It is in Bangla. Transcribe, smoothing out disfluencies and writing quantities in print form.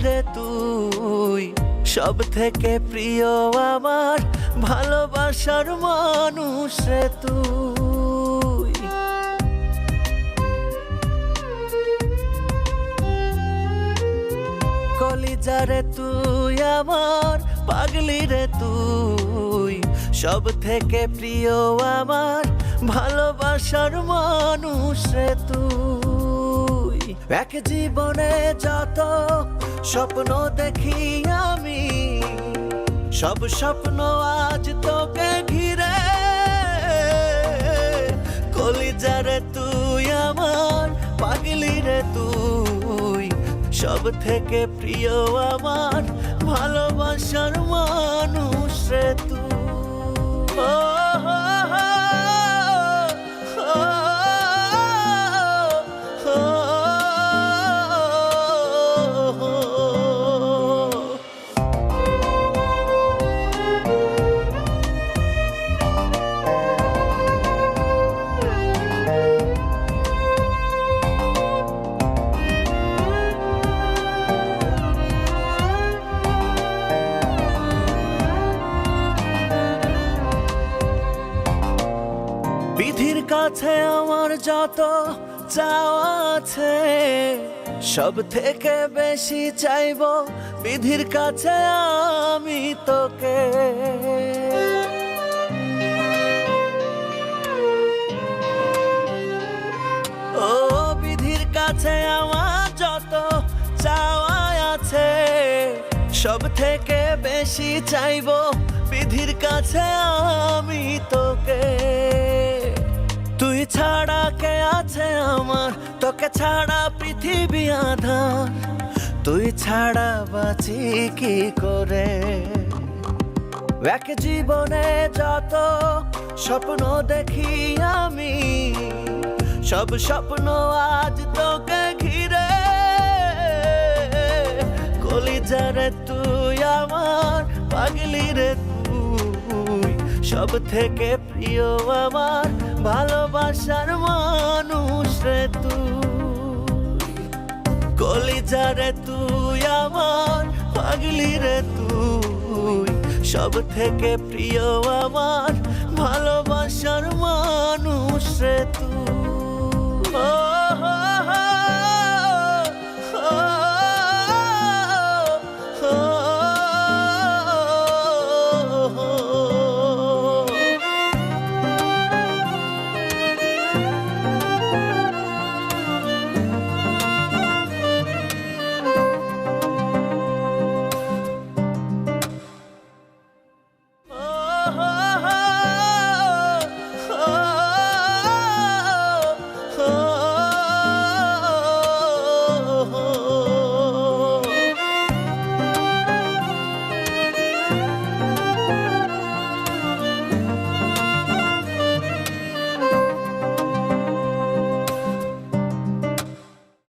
রে তুই, সব থেকে প্রিয় আমার ভালোবাসার মানুষ রে তুই। কলিজা রে তুই আমার, পাগলি রে তুই, সব থেকে প্রিয় আমার ভালোবাসার মানুষ রে তুই। এক জীবনে যত স্বপ্ন দেখি আমি, সব স্বপ্ন আজ তোকে ঘিরে। কলিজা রে তুই আমার, পাগলি রে তুই, সব থেকে প্রিয় আমার ভালোবাসার মানুষ রে তুই। বিধির কাছে আমার যত চাওয়া আছে, সব থেকে বেশি চাইবো বিধির কাছে আমি তোকে। ও বিধির কাছে আমার যত চাওয়া আছে, সব থেকে বেশি চাইবো বিধির কাছে আমি তোকে। তুই ছাড়া কে আছে আমার, তোকে ছাড়া পৃথিবী আঁধার, তুই ছাড়া বাঁচি কি করে। এক জীবনে যত স্বপ্ন দেখি আমি, সব স্বপ্ন আজ তোকে ঘিরে। কলিজা রে তুই আমার, পাগলি রে তুই, সব থেকে প্রিয় আমার ভালোবাসার মানুষ রে তুই। কলিজা রে তুই আমার, পাগলি রে তুই, সব থেকে প্রিয় আমার ভালোবাসার মানুষ রে তুই।